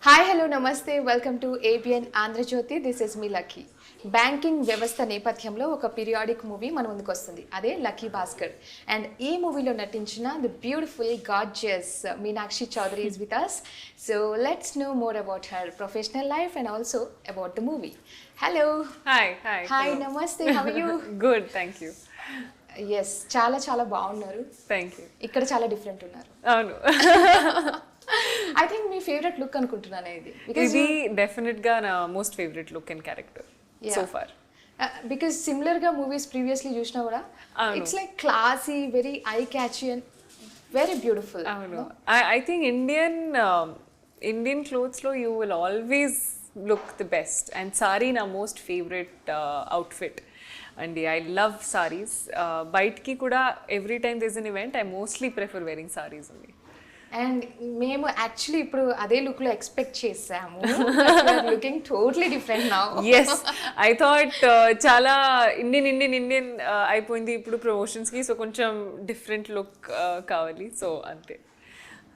Hi hello నమస్తే welcome to ABN Andhra Jyothi. This is మీ Lucky. Banking వ్యవస్థ నేపథ్యంలో ఒక పీరియాడిక్ మూవీ మన ముందుకు వస్తుంది, అదే లక్కీ భాస్కర్. అండ్ ఈ మూవీలో నటించిన the beautiful gorgeous Meenakshi Chaudhary is with us. So let's know more about her professional life and also about the movie. Hello. Hi namaste, how are you? Good, thank you. Yes, చాలా చాలా బాగున్నారు. Thank you. ఇక్కడ చాలా different ఉన్నారు. అవును. I think మీ favourite look అనుకుంటున్నాను ఇది. ఇది డెఫినెట్ గా నా most favourite look and character so far. Because similar గా మూవీస్ ప్రీవియస్లీ చూసినా కూడా it's like classy, very I catchy and very beautiful. అవును. ఐ థింక్ ఇండియన్ క్లోత్స్ లో you will always look the best and sorry నా most favourite outfit అండి. I love saris. బయటికి కూడా every time this an event I mostly prefer wearing saris అండి. And మేము actually ఇప్పుడు అదే లుక్ లో ఎక్స్పెక్ట్ చేసాము. Looking totally different now. Yes, I thought చాలా ఇండియన్ అయిపోయింది ఇప్పుడు ప్రమోషన్స్ కి, సో కొంచెం డిఫరెంట్ లుక్ కావాలి, సో అంతే.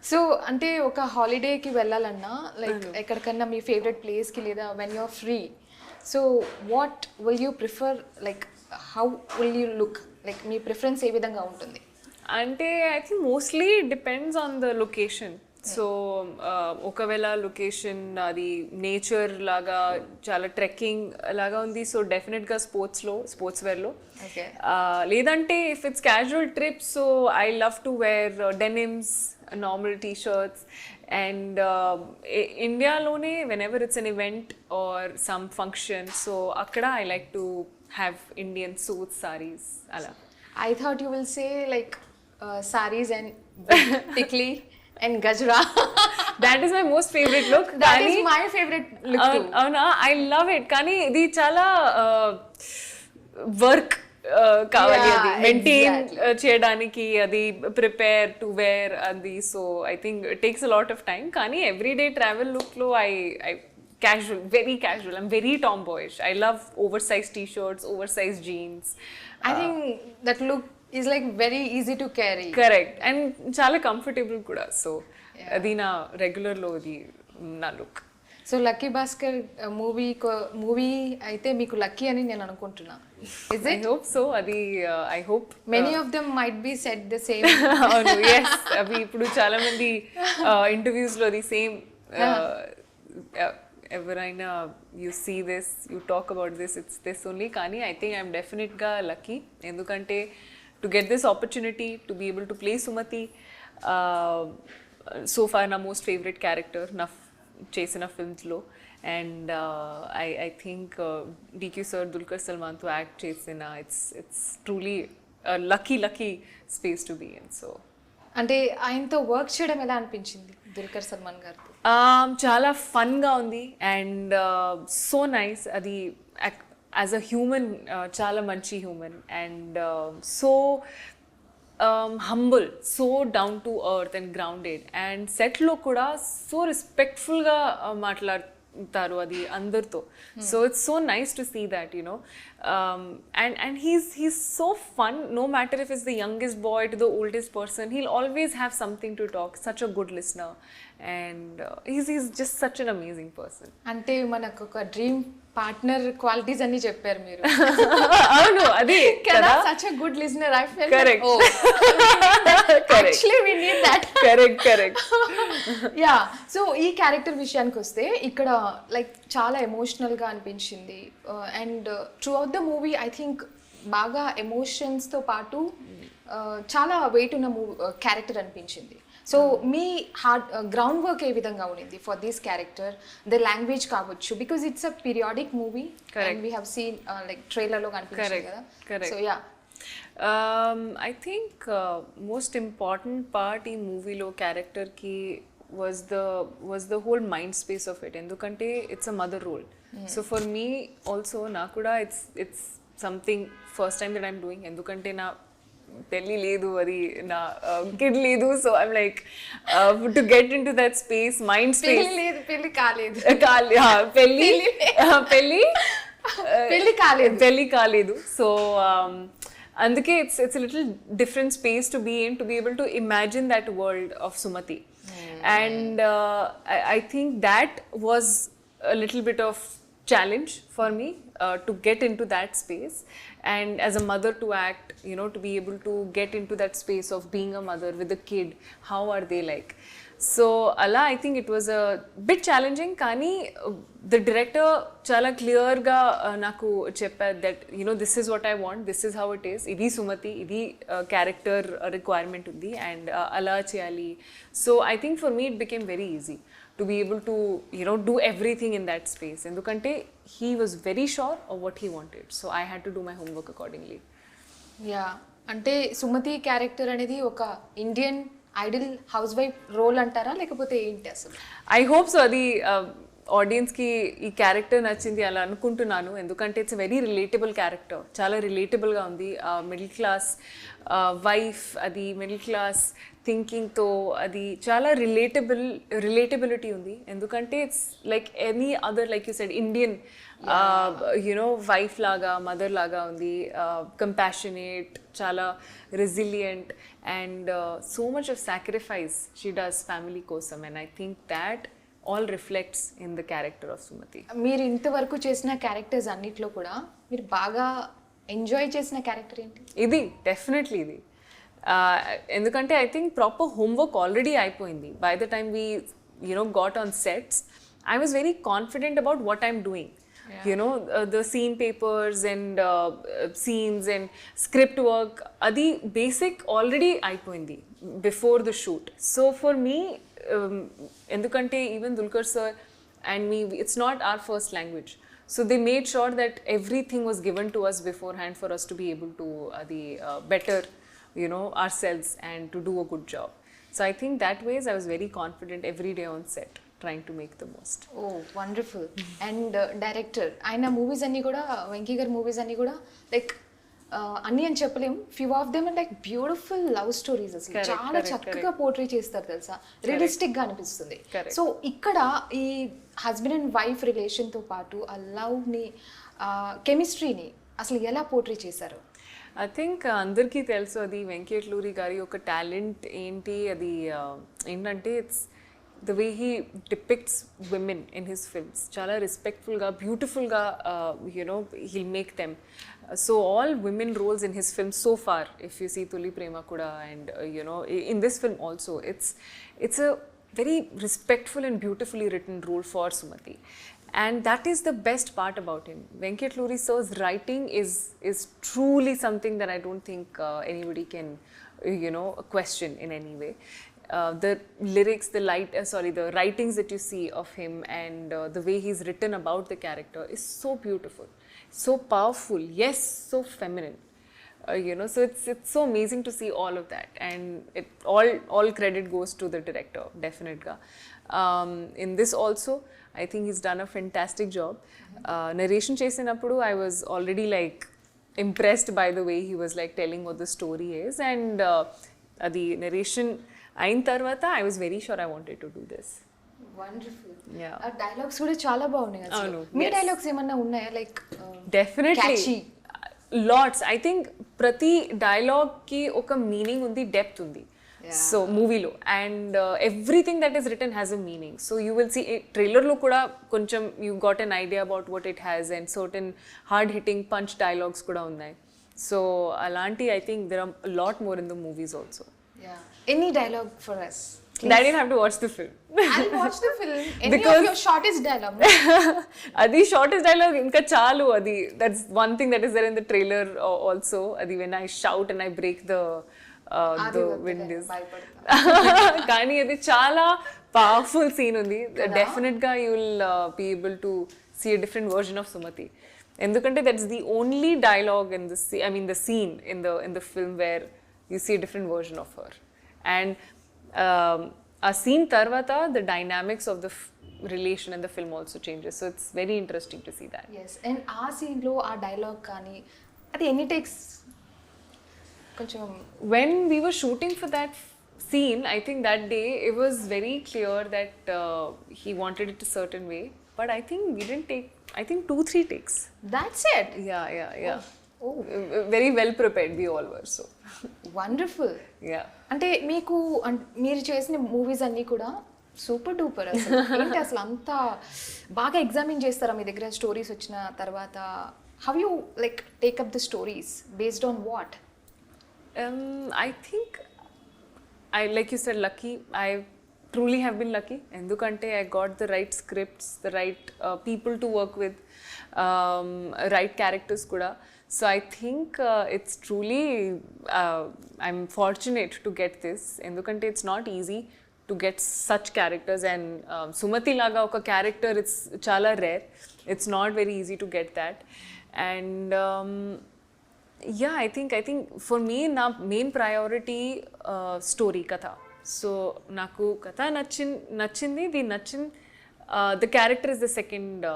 సో అంటే ఒక హాలిడేకి వెళ్ళాలన్నా, లైక్ ఎక్కడికన్నా మీ ఫేవరెట్ ప్లేస్కి, లేదా when you're free, so what will you prefer, like how will you look, like మీ ప్రిఫరెన్స్ ఏ విధంగా ఉంటుంది? అంటే I think mostly depends on the location. So ఒకవేళ లొకేషన్ అది నేచర్ లాగా చాలా ట్రెక్కింగ్ లాగా ఉంది, సో డెఫినెట్గా స్పోర్ట్స్ వేర్లో. లేదంటే if it's casual trips, so I love to wear denims, normal t-shirts. And ఇండియాలోనే whenever it's an event or some function, so akkada I like to have Indian suits, sarees, ala. I thought you will say like sarees and tikli and gajra. That is my most favorite look. That is my favorite look too. Avuna, I love it. Kani idi chala work కావాలి, అది maintain చేయడానికి, అది prepare to wear అది. So I think it takes a lot of time. కానీ everyday travel లుక్లో I casual, very casual. I'm very tomboyish. I love oversized t-shirts, oversized jeans. I think that look is like very easy to carry. Correct. And chala comfortable kuda. So adi na regular lo adi na look. So lucky Bhaskar movie అయితే మీకు lucky అని నేను అనుకుంటున్నా. Is it? I hope so. Adi I hope many of them might be said the same. అవును, yes. అవి ఇప్పుడు చాలా మంది ఇంటర్వ్యూస్ లో ది సేమ్, ఎవరైనా you see this, you talk about this, it's this only. కానీ ఐ థింక్ ఐఎమ్ డెఫినెట్గా lucky, ఎందుకంటే to get this opportunity to be able to play Sumathi, so far నా మోస్ట్ ఫేవరెట్ క్యారెక్టర్ నా చేసిన ఫిల్మ్స్లో. And I think DQ sir Dulquer సల్మాన్తో act చేసిన it's truly lucky space to be in. So అంటే ఆయనతో వర్క్ చేయడం ఎలా అనిపించింది దుల్కర్ సల్మాన్ గారితో? చాలా ఫన్గా ఉంది అండ్ సో నైస్. అది యాజ్ అ హ్యూమన్ చాలా మంచి human and so humble, so down to earth and grounded. And సెట్లో కూడా సో రెస్పెక్ట్ఫుల్గా మాట్లాడతారు అది అందరితో. So it's so nice to see that, you know. And he's so fun, no matter if it's the youngest boy to the oldest person, he'll always have something to talk. Such a good listener and he's just such an amazing person. అంటే మనకు ఒక dream partner qualities అన్ని చెప్పారు మీరు. అవును, అది కదా. such a good listener, I felt. Correct. Oh, actually we need that. correct. Yeah, so ఈ క్యారెక్టర్ విషయానికి వస్తే ఇక్కడ లైక్ చాలా ఎమోషనల్ గా అనిపించింది. And through out the movie I think బాగా ఎమోషన్స్తో పాటు చాలా వెయిట్ ఉన్న క్యారెక్టర్ అనిపించింది. సో మీ హార్డ్ గ్రౌండ్ వర్క్ ఏ విధంగా ఉండింది for this character? The language కావచ్చు, because it's a periodic movie and we have seen like ట్రైలర్లో కనిపించింది కదా. So yeah, I think most important part ఈ మూవీలో క్యారెక్టర్కి was the whole mind space of it, ఎందుకంటే it's a mother role. So for me also nakuda it's something first time that I'm doing, ఎందుకంటే నా పెళ్ళి లేదు, అది నా కిడ్ లేదు. So I'm like to get in to that space, mind space. పెళ్ళి కాలేదు. సో అందుకే it's little different space to be in, to be able to imagine that world of Sumathi. And I think that was a little bit of challenge for me to get into that space, and as a mother to act, to be able to get into that space of being a mother with a kid, how are they like. So ala I think it was a bit challenging, kani the director chala clear ga naku cheppadu that this is what I want, this is how it is, idi Sumati, idi character requirement undi, and ala cheyali. So I think for me it became very easy to be able to do everything in that space, endukante he was very sure of what he wanted, so I had to do my homework accordingly. Yeah అంటే Sumathi character అనేది ఒక Indian ideal housewife role అంటారా లేకపోతే ఏంటి అసలు? I hope so అది ఆడియన్స్కి ఈ క్యారెక్టర్ నచ్చింది అలా అనుకుంటున్నాను, ఎందుకంటే ఇట్స్ వెరీ రిలేటబుల్ క్యారెక్టర్, చాలా రిలేటబుల్గా ఉంది. మిడిల్ క్లాస్ వైఫ్, అది మిడిల్ క్లాస్ థింకింగ్తో అది చాలా రిలేటబిలిటీ ఉంది, ఎందుకంటే it's like any other, like you said Indian wife లాగా, మదర్ లాగా ఉంది, కంపాషనేట్, చాలా resilient, and so much of sacrifice she does family కోసం, and I think that all reflects in the character of Sumathi. మీరు ఇంతవరకు చేసిన క్యారెక్టర్స్ అన్నిట్లో కూడా మీరు బాగా ఎంజాయ్ చేసిన క్యారెక్టర్ ఏంటి? ఇది డెఫినెట్లీ ఇది, ఎందుకంటే I think proper homework already అయిపోయింది. By the time we got on sets, I was very confident about what I'm doing. The scene papers and scenes and script work, adi basic already అయిపోయింది before the shoot. So for me, endukante even Dulquer sir and me, it's not our first language. So they made sure that everything was given to us beforehand for us to be able to better, ourselves and to do a good job. So I think that ways I was very confident every day on set, trying to make the most. Oh, wonderful. And director, ఆయన movies అన్నీ కూడా, వెంకీ గారి movies అన్నీ కూడా like అన్నీ అని చెప్పలేము, few of them and like beautiful love stories, అసలు చాలా చక్కగా పోర్ట్రే చేస్తారు తెలుసా, రియలిస్టిక్ గా అనిపిస్తుంది. సో ఇక్కడ ఈ హస్బెండ్ అండ్ వైఫ్ రిలేషన్తో పాటు ఆ లవ్ని, కెమిస్ట్రీని అసలు ఎలా పోర్ట్రే చేశారు? ఐ థింక్ అందరికీ తెలుసు అది వెంకీ అట్లూరి గారి ఒక టాలెంట్ ఏంటి, అది ఏంటంటే it's the way he depicts women in his films, chala respectful ga, beautiful ga, he'll make them. So all women roles in his films so far, if you see Tuli Prema Kuda and in this film also, it's a very respectful and beautifully written role for Sumati, and that is the best part about him. Venky Atluri sir's writing is truly something that I don't think anybody can question in any way. The lyrics, the writings that you see of him, and the way he's written about the character is so beautiful, so powerful, yes, so feminine. So it's so amazing to see all of that, and it all credit goes to the director, definitely. In this also, I think he's done a fantastic job. Narration chesinappudu, I was already like impressed by the way he was like telling what the story is, and the narration అయిన తర్వాత I was very sure I wanted to do this. Wonderful. ఆ dialogues కూడా చాలా బాగున్నాయి అసలు. మీ dialogues ఏమన్నా ఉన్నాయా like? Definitely lots. I think ప్రతి డైలాగ్ కి ఒక మీనింగ్ ఉంది, డెప్త్ ఉంది. సో మూవీలో, and everything that is written has a meaning. So you will see ట్రైలర్లో కూడా కొంచెం you got an idea about what it has, and certain hard hitting punch dialogues కూడా ఉన్నాయి. సో అలాంటి I think there are lot more in the movies also. Any dialogue for us? Please. I didn't have to watch the film. I'll watch the film. Any of your shortest dialogue? Adi shortest dialogue inka chalu adi. That's one thing that is there in the trailer also. Adi when I shout and I break the windows. Kani adi chala powerful scene undi. Definitely ga you will be able to see a different version of Sumati. Endukante that's the only dialogue in the the scene in the film where you see a different version of her. And a scene tarvata, the dynamics of the relation and the film also changes. So it's very interesting to see that. Yes. And aa scene lo aa dialogue kani adi any takes koncham. When we were shooting for that scene, I think that day it was very clear that he wanted it a certain way, but I think we didn't take, I think 2-3 takes. That's it? Yeah. Oh. Very well prepared we all were. So wonderful. Yeah. అంటే మీకు మీరు చేసిన movies అన్నీ కూడా super duper అసలు. ఏంటి అసలు అంత బాగా ఎగ్జామిన్ చేస్తారా మీ దగ్గర స్టోరీస్ వచ్చిన తర్వాత? How you like take up the stories based on what? I think like you said, lucky. I truly have been lucky. Endukante I got the right scripts, the right people to work with, right characters kuda. So I think it's truly I'm fortunate to get this. Endukante it's not easy to get such characters, and Sumathi laga oka character, it's chala rare. It's not very easy to get that. And yeah, I think for me na main priority story katha. So naku katha nachindi the nachin the character is the second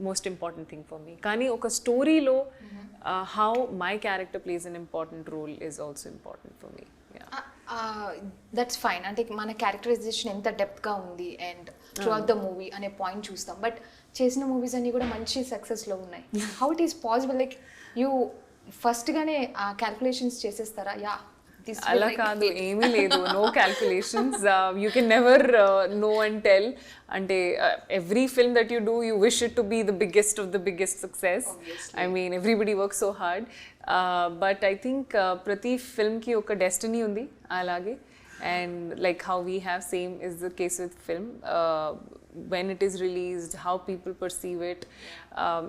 most important thing for me. Kani oka story lo how my character plays an important role is also important for me. That's fine. అంటే మన characterisation ఎంత డెప్త్గా ఉంది and through out the movie అనే point చూస్తాం. But చేసిన movies అన్నీ కూడా మంచి సక్సెస్లో ఉన్నాయి. How it is possible? Like you ఫస్ట్గానే ఆ క్యాల్కులేషన్స్ చేసేస్తారా? అలా కాదు, ఏమీ లేదు, no calculations. You can never know and tell. అంటే every film that you do, you wish it to be the biggest of the biggest success. I mean everybody work so hard. But I think ప్రతి ఫిల్మ్కి ఒక destiny ఉంది అలాగే. And like how we have, same is the case with film. When it is released, how people perceive it,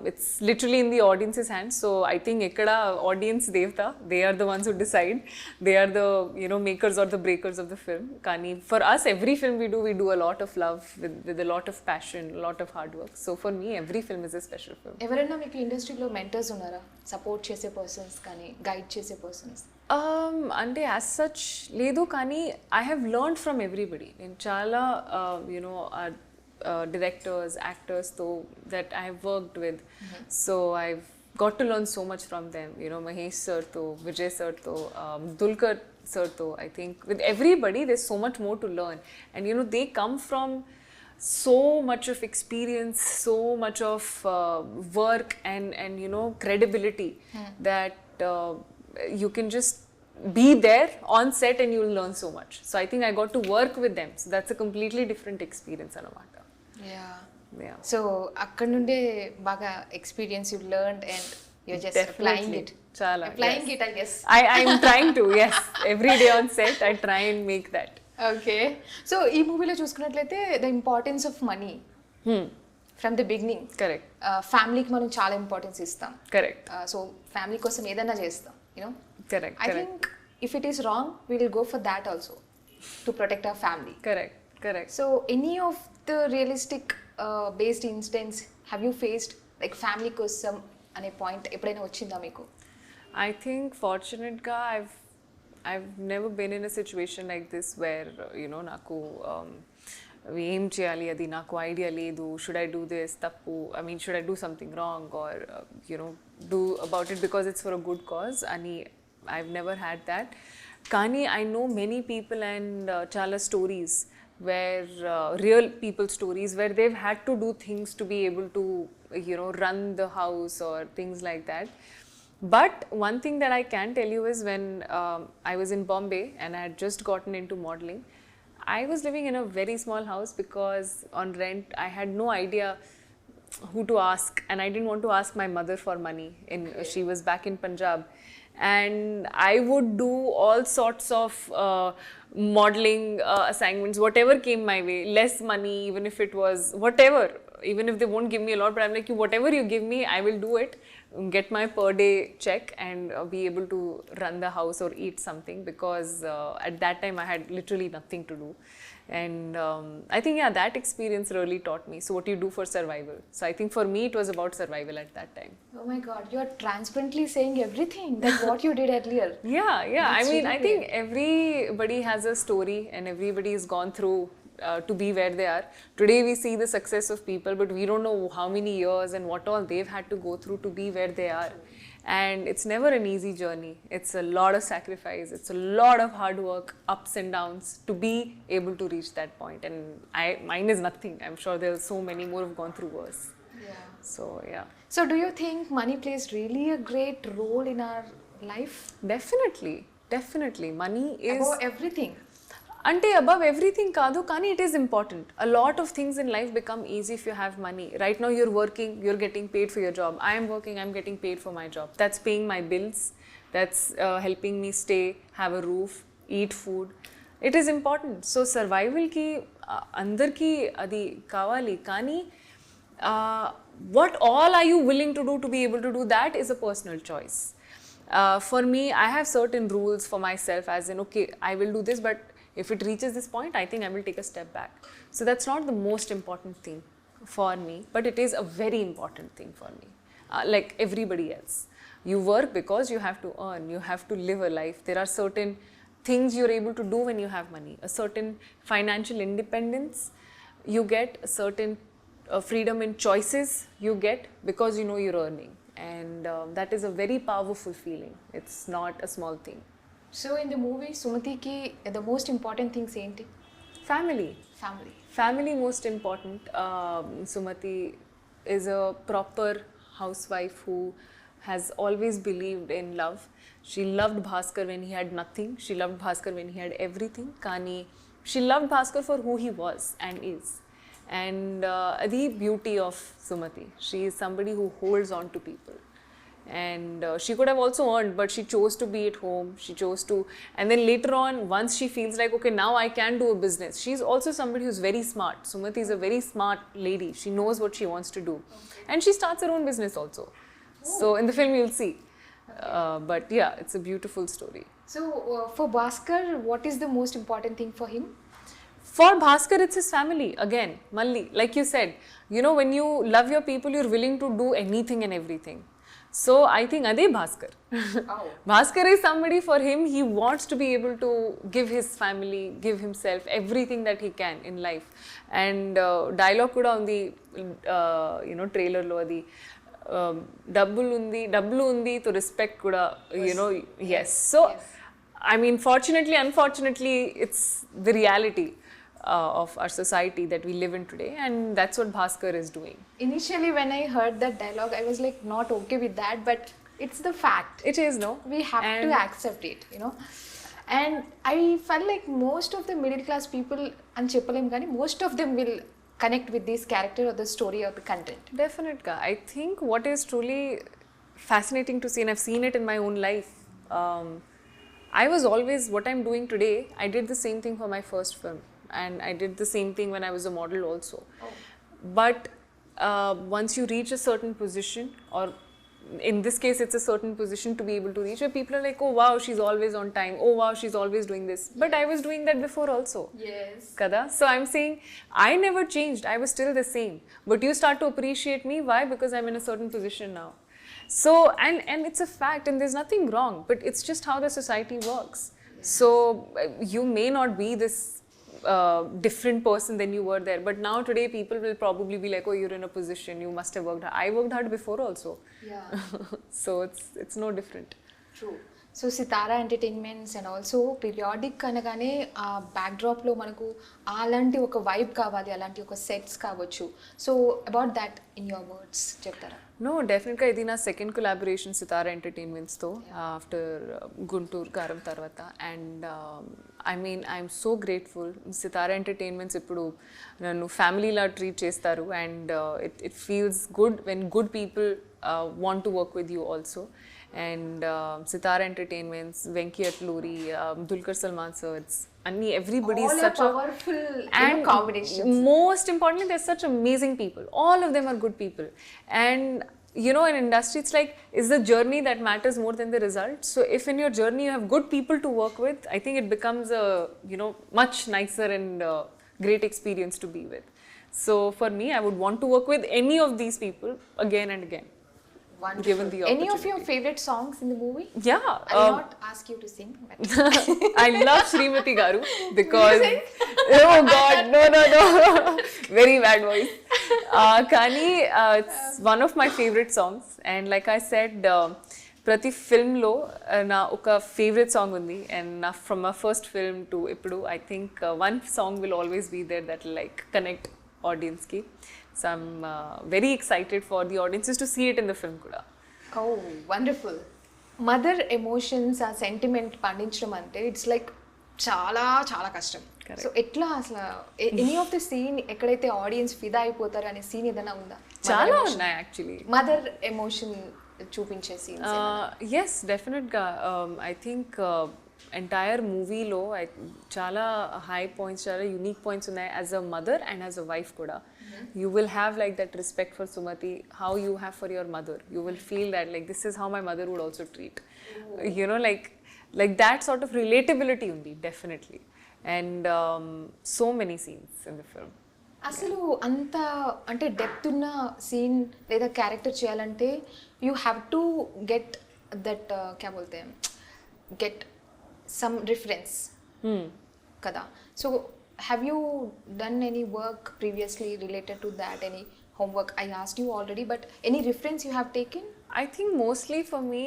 it's literally in the audience's hands. So I think ekkada audience devta, they are the ones who decide. They are the, you know, makers or the breakers of the film. Kani for us, every film we do a lot of love with a lot of passion, a lot of hard work. So for me, every film is a special film. ఎవరైనా మీకు ఇండస్ట్రీలో mentors ఉన్నారా? Support చేసే persons కానీ guide చేసే persons? అంటే as such లేదు, కానీ I have learned from everybody. నేను చాలా you know directors, actors though that I have worked with. So I've got to learn so much from them. You know, Mahesh sir though, Vijay sir though, Dulquer sir though. I think with everybody there's so much more to learn. And you know, they come from so much of experience, so much of work and you know, credibility that you can just be there on set and you'll learn so much. So I think I got to work with them. So that's a completely different experience anamata. Yeah. So akkad nunde baga experience you learned and you're just applying it. Applying it, I guess. I'm trying to, yes. Every day on set I try and make that. Okay. So ee movie lo chusukunnatlaithe the importance of money from the beginning. Correct. Family ki manam chaala importance istam. Correct. So family kosam edana chestam, you know. Correct. I think if it is wrong, we will go for that also to protect our family. Correct. So any of the realistic based instance have you faced, like family kosam ane point eppudaina vachinda meeku? I think fortunate ga I've never been in a situation like this where you know, naku ఏం చేయాలి అది నాకు idea లేదు, should I do this తప్పు, I mean should I do something wrong or you know do about it because it's for a good cause అని I've never had that. Kani I know many people and chala stories where real people stories where they've had to do things to be able to, you know, run the house or things like that. But one thing that I can tell you is when I was in Bombay and I had just gotten into modeling, I was living in a very small house because on rent I had no idea who to ask, and I didn't want to ask my mother for money. She was back in Punjab. And I would do all sorts of modeling assignments, whatever came my way, less money, even if it was whatever, even if they won't give me a lot, but I'm like, whatever you give me, I will do it, get my per day check and be able to run the house or eat something, because at that time I had literally nothing to do. And I think, yeah, that experience really taught me. So what you do for survival. So I think for me it was about survival at that time. Oh my God, you're transparently saying everything that what you did earlier. Yeah. That's I mean, really I think everybody has a story and everybody has gone through to be where they are. Today we see the success of people, but we don't know how many years and what all they've had to go through to be where they are. And it's never an easy journey. It's a lot of sacrifice. It's a lot of hard work, ups and downs to be able to reach that point. And mine is nothing. I'm sure there's so many more have gone through worse. Yeah. So, yeah. So do you think money plays really a great role in our life? Definitely. Money is... Above everything. అంటే above everything కాదు, కానీ it is important. A lot of things in life become easy if you have money. Right now you're working, you're getting paid for your job. I am working, I'm getting paid for my job. That's paying my bills. That's helping me stay, have a roof, eat food. It is important. So survival ki andarki adi kavali, కానీ what all are you willing to do to be able to do that is a personal choice. For me, I have certain rules for myself, as in, okay, I will do this, but if it reaches this point, I think I will take a step back. So that's not the most important thing for me, but it is a very important thing for me. Like everybody else, you work because you have to earn, you have to live a life. There are certain things you're able to do when you have money, a certain financial independence you get, a certain freedom in choices you get because you know you're earning. And that is a very powerful feeling. It's not a small thing. So in the movie, Sumatiki, the most important things ఏంటి? Family. Family most important. Sumati is a proper housewife who has always believed in love. She loved Baskhar when he had nothing. She loved Baskhar when he had everything. Kani, she loved Baskhar for who he was and is. And the beauty of Sumati. She is somebody who holds on to people. And she could have also earned, but she chose to be at home. She chose to, and then later on, once she feels like, okay, now I can do a business. She's also somebody who's very smart. Sumati is a very smart lady. She knows what she wants to do. And she starts her own business also. So in the film, you'll see. But yeah, it's a beautiful story. So for Baskhar, what is the most important thing for him? For Baskhar, it's his family. Again, Malli, like you said, you know, when you love your people, you're willing to do anything and everything. So I think Ade Baskhar. Oh. Baskhar is somebody, for him, he wants to be able to give his family, give himself everything that he can in life. And dialogue kuda undi, you know, trailer lo adi. Double undi to respect kuda, you know, yes. So, yes. I mean, fortunately, unfortunately, it's the reality of our society that we live in today, and that's what Baskhar is doing. Initially, when I heard that dialogue, I was like not okay with that, but it's the fact. It is, no? We have to accept it, you know. And I felt like most of the middle class people, and cheppalem gaani, most of them will connect with this character or the story or the content. Definitely. I think what is truly fascinating to see, and I've seen it in my own life, I was always, what I'm doing today, I did the same thing for my first film. And I did the same thing when I was a model also. Oh. But once you reach a certain position, or in this case, it's a certain position to be able to reach, where people are like, oh wow, she's always on time. Oh wow, she's always doing this. But I was doing that before also. Yes. Kada? So I'm saying, I never changed. I was still the same. But you start to appreciate me. Why? Because I'm in a certain position now. So, and it's a fact, and there's nothing wrong. But it's just how the society works. Yes. So, you may not be this different person than you were there, but now today people will probably be like, oh, you're in a position, you must have worked hard. I worked hard before also. Yeah. So it's no different. True. So Sitara Entertainments and also periodic అనగానే ఆ backdrop లో మనకు అలాంటి ఒక vibe కావాలి, అలాంటి ఒక sets కావచ్చు. So about that in your words చెప్తారా? No, definitely. ఇది నా సెకండ్ కొలాబరేషన్ సితారా ఎంటర్టైన్మెంట్స్తో ఆఫ్టర్ గుంటూరు కారం తర్వాత. And I mean I'm so grateful. Sitara entertainments ఇప్పుడు నన్ను ఫ్యామిలీలా ట్రీట్ చేస్తారు. And it feels good when good people want to work with you also. And Sitara Entertainments, Venky Atluri, Dulquer Salman sir, it's everybody all is such powerful combinations. Most importantly, they're such amazing people. All of them are good people. And you know, in industry, it's like, it's the journey that matters more than the result. So if in your journey you have good people to work with, I think it becomes a, you know, much nicer and great experience to be with. So for me, I would want to work with any of these people again and again. Wonderful. Given the opportunity. Any of your favorite songs in the movie? Yeah. I will not ask you to sing. But I love Srimati Garu because oh God, no. Very bad voice. Kani, it's one of my favorite songs, and like I said, prati film lo na oka favorite song undi, and from my first film to ippudu, I think one song will always be there that will like connect audience ki. So I'm very excited for the audiences to see it in the film kuda. Oh, wonderful. Mother emotions, ఆ sentiment పండించడం అంటే it's like చాలా చాలా కష్టం. So ఎట్లా అసలు any of the scene ఎక్కడైతే audience ఫిదా అయిపోతారు అనే సీన్ ఏదైనా ఉందా? చాలా ఉన్నాయి యాక్చువల్లీ. మదర్ ఎమోషన్ చూపించే సీన్స్. ఎస్ డెఫినెట్గా. ఐ థింక్ ఎంటైర్ మూవీలో చాలా హై పాయింట్స్, చాలా యూనిక్ పాయింట్స్ ఉన్నాయి as a mother and as a wife కూడా. You will have like that respect for Sumathi, how you have for your mother. You will feel that like this is how my mother would also treat. You know like that sort of relatability undi definitely, and so many scenes in the film. అసలు అంత అంటే depth ఉన్న scene లేదా character చేయాలంటే you have to get that క్యా బోల్తే get some reference కదా. So have you done any work previously related to that? Any homework? I asked you already, but any reference you have taken? I think mostly for me,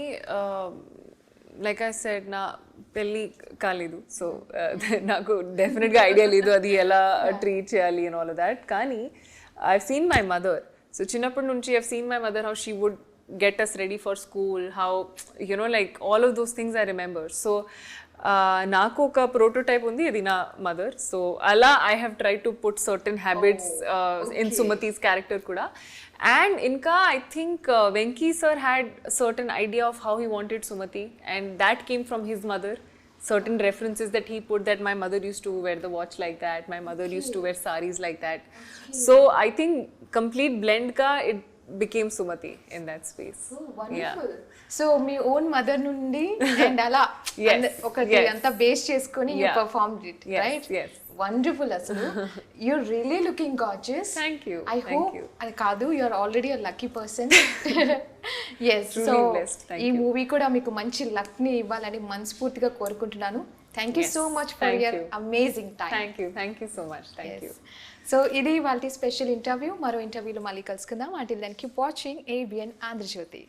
like I said, na pelli kaledu, so naku definitely idea ledu adi ela treat cheyali and all of that. Kani I've seen my mother, so chinnappadu nunchi I've seen my mother, how she would get us ready for school, how, you know, like all of those things I remember. So నాకు ఒక prototype ఉంది, అది నా mother. So అలా I have try to put certain habits in Sumathi's character కూడా. And ఇంకా I think Venky sir had certain idea of how he wanted Sumathi, and that came from his mother. Certain references that he put, that my mother used to wear the watch like that, my mother used to wear saris like that. So I think complete blend ka it became Sumati in that space. Oh, wonderful. So మీ own mother నుండి and అలా ఒకటి అంతా base చేసుకొని you performed it, right? Wonderful. అసలు you're really looking gorgeous. Thank you. I hope అది కాదు, you're already a lucky person. Yes. So ఈ మూవీ కూడా మీకు మంచి లక్ ని ఇవ్వాలని మనస్ఫూర్తిగా కోరుకుంటున్నాను. Thank you so much for your amazing time. Thank you so much. Thank you. So ఇది వాళ్ళ స్పెషల్ ఇంటర్వ్యూ. మరో ఇంటర్వ్యూలో మళ్ళీ కలుసుకుందాం. Until then keep watching ABN Andhra Jyothi.